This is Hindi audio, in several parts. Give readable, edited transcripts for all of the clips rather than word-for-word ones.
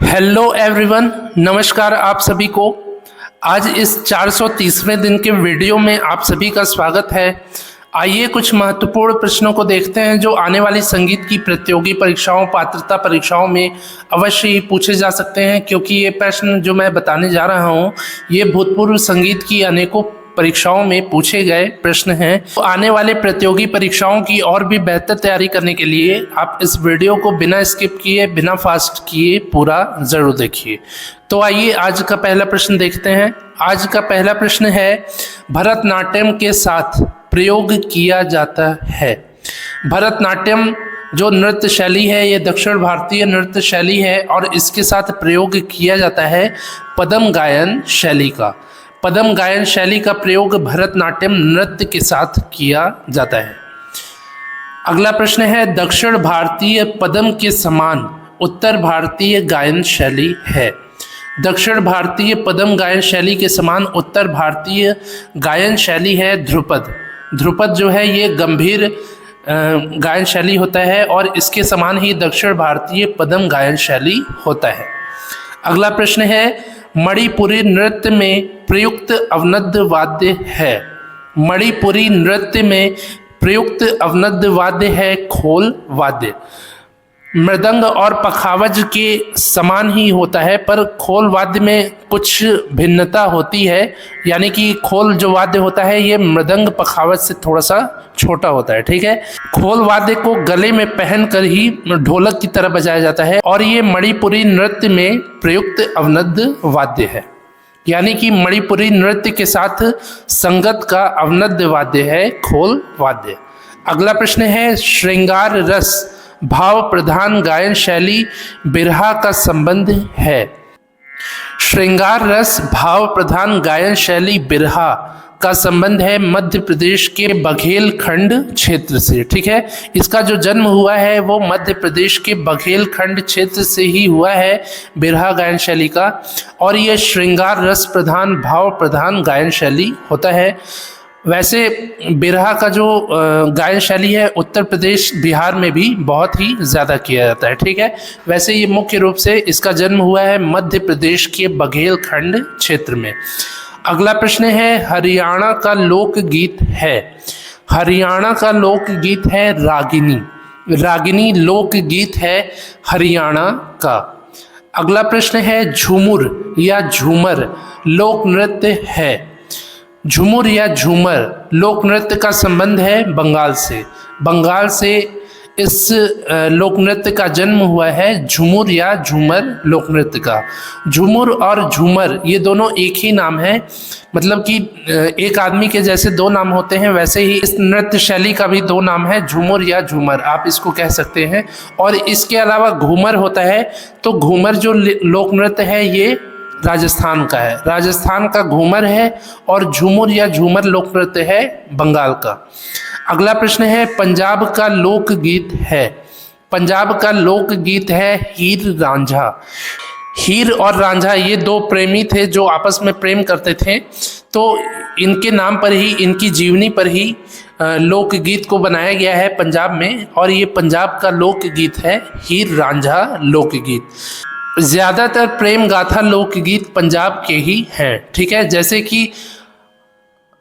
हेलो एवरीवन, नमस्कार आप सभी को। आज इस 430वें दिन के वीडियो में आप सभी का स्वागत है। आइए कुछ महत्वपूर्ण प्रश्नों को देखते हैं जो आने वाली संगीत की प्रतियोगी परीक्षाओं, पात्रता परीक्षाओं में अवश्य ही पूछे जा सकते हैं, क्योंकि ये प्रश्न जो मैं बताने जा रहा हूँ ये भूतपूर्व संगीत की अनेकों परीक्षाओं में पूछे गए प्रश्न हैं। तो आने वाले प्रतियोगी परीक्षाओं की और भी बेहतर तैयारी करने के लिए आप इस वीडियो को बिना स्किप किए, बिना फास्ट किए पूरा जरूर देखिए। तो आइए आज का पहला प्रश्न देखते हैं। आज का पहला प्रश्न है, भरतनाट्यम के साथ प्रयोग किया जाता है। भरतनाट्यम जो नृत्य शैली है ये दक्षिण भारतीय नृत्य शैली है और इसके साथ प्रयोग किया जाता है पदम गायन शैली का। पदम गायन शैली का प्रयोग भरतनाट्यम नृत्य के साथ किया जाता है। अगला प्रश्न है, दक्षिण भारतीय पदम के समान उत्तर भारतीय गायन शैली है। दक्षिण भारतीय पदम गायन शैली के समान उत्तर भारतीय गायन शैली है ध्रुपद। ध्रुपद जो है ये गंभीर गायन शैली होता है और इसके समान ही दक्षिण भारतीय पदम गायन शैली होता है। अगला प्रश्न है, मणिपुरी नृत्य में प्रयुक्त अवनद्ध वाद्य है। मणिपुरी नृत्य में प्रयुक्त अवनद्ध वाद्य है खोल वाद्य। मृदंग और पखावज के समान ही होता है, पर खोल वाद्य में कुछ भिन्नता होती है, यानी कि खोल जो वाद्य होता है ये मृदंग पखावज से थोड़ा सा छोटा होता है। ठीक है, खोल वाद्य को गले में पहनकर ही ढोलक की तरह बजाया जाता है और ये मणिपुरी नृत्य में प्रयुक्त अवनद्ध वाद्य है, यानी कि मणिपुरी नृत्य के साथ संगत का अवनद्ध वाद्य है खोल वाद्य। अगला प्रश्न है, श्रृंगार रस भाव प्रधान गायन शैली बिरहा का संबंध है। श्रृंगार रस भाव प्रधान गायन शैली बिरहा का संबंध है मध्य प्रदेश के बघेलखंड क्षेत्र से। ठीक है, इसका जो जन्म हुआ है वो मध्य प्रदेश के बघेलखंड क्षेत्र से ही हुआ है बिरहा गायन शैली का, और ये श्रृंगार रस प्रधान भाव प्रधान गायन शैली होता है। वैसे बिरहा का जो गायन शैली है उत्तर प्रदेश बिहार में भी बहुत ही ज़्यादा किया जाता है। ठीक है, वैसे ये मुख्य रूप से इसका जन्म हुआ है मध्य प्रदेश के बघेलखंड क्षेत्र में। अगला प्रश्न है, हरियाणा का लोकगीत है। हरियाणा का लोकगीत है रागिनी। रागिनी लोकगीत है हरियाणा का। अगला प्रश्न है, झूमुर या झूमर लोक नृत्य है। झूमुर या झूमर लोक नृत्य का संबंध है बंगाल से। बंगाल से इस लोक नृत्य का जन्म हुआ है झूमुर या झूमर लोक नृत्य का। झूमुर और झूमर ये दोनों एक ही नाम है, मतलब कि एक आदमी के जैसे दो नाम होते हैं वैसे ही इस नृत्य शैली का भी दो नाम है, झूमुर या झूमर आप इसको कह सकते हैं। और इसके अलावा घूमर होता है, तो घूमर जो लोक नृत्य है ये राजस्थान का है, राजस्थान का घूमर है, और झूमुर या झूमर लोक नृत्य है बंगाल का। अगला प्रश्न है, पंजाब का लोकगीत है। पंजाब का लोकगीत है हीर रांझा। हीर और रांझा ये दो प्रेमी थे जो आपस में प्रेम करते थे, तो इनके नाम पर ही, इनकी जीवनी पर ही लोकगीत को बनाया गया है पंजाब में, और ये पंजाब का लोकगीत है हीर रांझा लोकगीत। ज़्यादातर प्रेम गाथा लोकगीत पंजाब के ही हैं। ठीक है, जैसे कि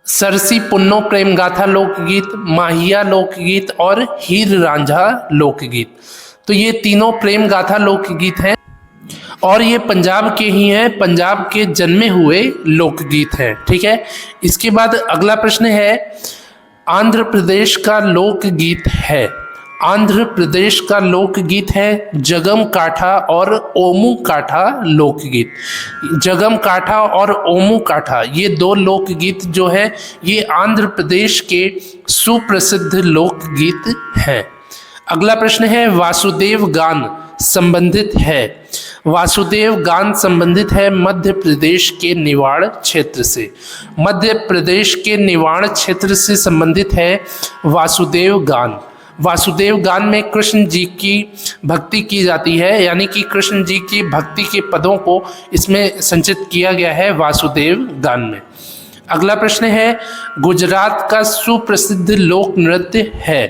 सरसी पुन्नो प्रेम गाथा लोकगीत, माहिया लोकगीत और हीर रांझा लोकगीत। तो ये तीनों प्रेम गाथा लोकगीत हैं और ये पंजाब के ही हैं, पंजाब के जन्मे हुए लोकगीत हैं। ठीक है, इसके बाद अगला प्रश्न है, आंध्र प्रदेश का लोकगीत है। आंध्र प्रदेश का लोकगीत है जगम काठा और ओमू काठा लोकगीत। जगम काठा और ओमू काठा ये दो लोकगीत जो है ये आंध्र प्रदेश के सुप्रसिद्ध लोकगीत हैं। अगला प्रश्न है, वासुदेव गान संबंधित है। वासुदेव गान संबंधित है मध्य प्रदेश के निवाड़ क्षेत्र से। मध्य प्रदेश के निवाड़ क्षेत्र से संबंधित है वासुदेव गान। वासुदेव गान में कृष्ण जी की भक्ति की जाती है, यानी कि कृष्ण जी की भक्ति के पदों को इसमें संचित किया गया है वासुदेव गान में। अगला प्रश्न है, गुजरात का सुप्रसिद्ध लोक नृत्य है।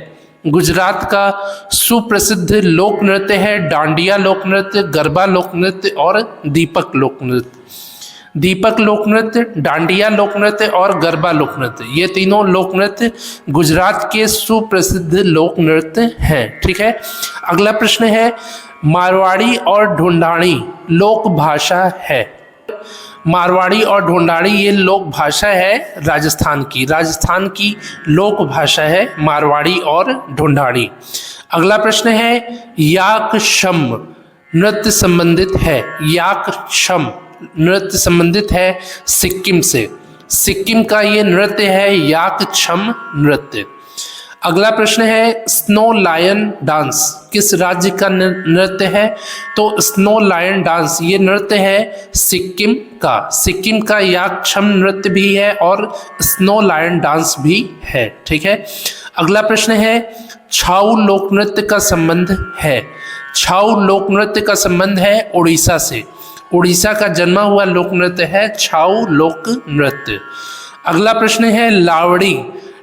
गुजरात का सुप्रसिद्ध लोक नृत्य है डांडिया लोक नृत्य, गरबा लोक नृत्य और दीपक लोक नृत्य। दीपक लोक नृत्य, डांडिया लोक नृत्य और गरबा लोक नृत्य, ये तीनों लोक नृत्य गुजरात के सुप्रसिद्ध लोक नृत्य हैं। ठीक है, अगला प्रश्न है मारवाड़ी और ढूंढाड़ी लोक भाषा है। मारवाड़ी और ढूंढाड़ी ये लोक भाषा है राजस्थान की लोक भाषा है मारवाड़ी और ढूंढाड़ी। अगला प्रश्न है याक शम नृत्य संबंधित है। याक शम नृत्य संबंधित है सिक्किम से। सिक्किम का ये नृत्य है याक छम नृत्य। अगला प्रश्न है स्नो लायन डांस किस राज्य का नृत्य है? तो स्नो लायन डांस ये नृत्य है सिक्किम का। सिक्किम का याक छम नृत्य भी है और स्नो लायन डांस भी है। ठीक है, अगला प्रश्न है छाऊ लोक नृत्य का संबंध है। छाऊ लोक नृत्य का संबंध है उड़ीसा से। उड़ीसा का जन्मा हुआ लोक नृत्य है छाऊ लोक नृत्य। अगला प्रश्न है लावड़ी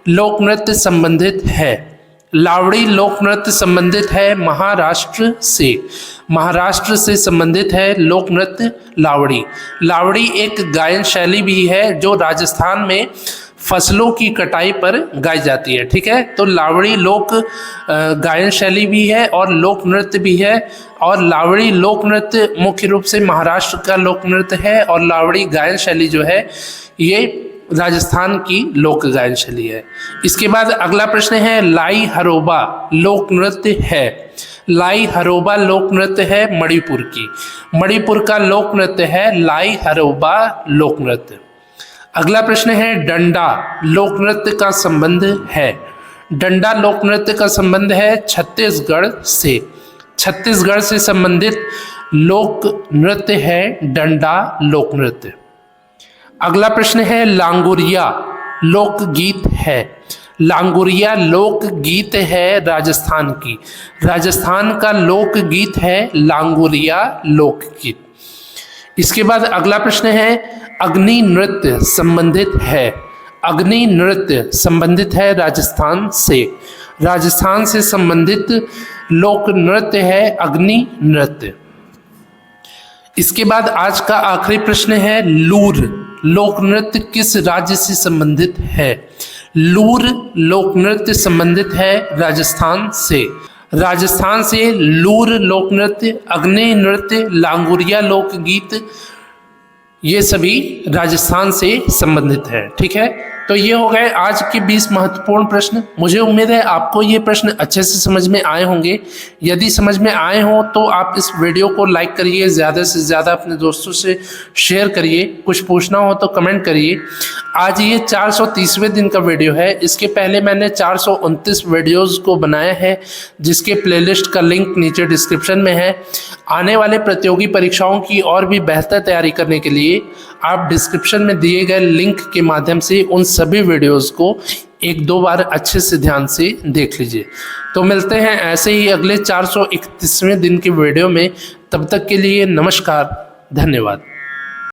लोक नृत्य संबंधित है। लावड़ी लोक नृत्य संबंधित है महाराष्ट्र से। महाराष्ट्र से संबंधित है लोक नृत्य लावड़ी। लावड़ी एक गायन शैली भी है जो राजस्थान में फसलों की कटाई पर गाई जाती है। ठीक है, तो लावड़ी लोक गायन शैली भी है और लोक नृत्य भी है। और लावड़ी लोक नृत्य मुख्य रूप से महाराष्ट्र का लोक नृत्य है और लावड़ी गायन शैली जो है ये राजस्थान की लोक गायन शैली है। इसके बाद अगला प्रश्न है लाई हरोबा लोक नृत्य है। लाई हरोबा लोक नृत्य है मणिपुर की। मणिपुर का लोक नृत्य है लाई हरोबा लोक नृत्य। अगला प्रश्न है डंडा लोक नृत्य का संबंध है। डंडा लोक नृत्य का संबंध है छत्तीसगढ़ से। छत्तीसगढ़ से संबंधित लोक नृत्य है डंडा लोक नृत्य। अगला प्रश्न है लांगुरिया लोक गीत है। लांगुरिया लोक गीत है राजस्थान की। राजस्थान का लोक गीत है लांगुरिया लोक गीत। इसके बाद अगला प्रश्न है अग्नि नृत्य संबंधित है। अग्नि नृत्य संबंधित है राजस्थान से। राजस्थान से संबंधित लोक नृत्य है अग्नि नृत्य। इसके बाद आज का आखिरी प्रश्न है लूर लोक नृत्य किस राज्य से संबंधित है? लूर लोक नृत्य संबंधित है राजस्थान से। राजस्थान से लूर लोक नृत्य, अग्नि नृत्य, लांगुरिया लोक गीत ये सभी राजस्थान से संबंधित है। ठीक है, तो ये हो गए आज के 20 महत्वपूर्ण प्रश्न। मुझे उम्मीद है आपको ये प्रश्न अच्छे से समझ में आए होंगे। यदि समझ में आए हों तो आप इस वीडियो को लाइक करिए, ज़्यादा से ज़्यादा अपने दोस्तों से शेयर करिए। कुछ पूछना हो तो कमेंट करिए। आज ये 430वें दिन का वीडियो है। इसके पहले मैंने 429 वीडियोज़ को बनाया है जिसके प्लेलिस्ट का लिंक नीचे डिस्क्रिप्शन में है। आने वाले प्रतियोगी परीक्षाओं की और भी बेहतर तैयारी करने के लिए आप डिस्क्रिप्शन में दिए गए लिंक के माध्यम से उन सभी वीडियोस को 1-2 बार अच्छे से ध्यान से देख लीजिए। तो मिलते हैं ऐसे ही अगले 431वें दिन के वीडियो में। तब तक के लिए नमस्कार, धन्यवाद।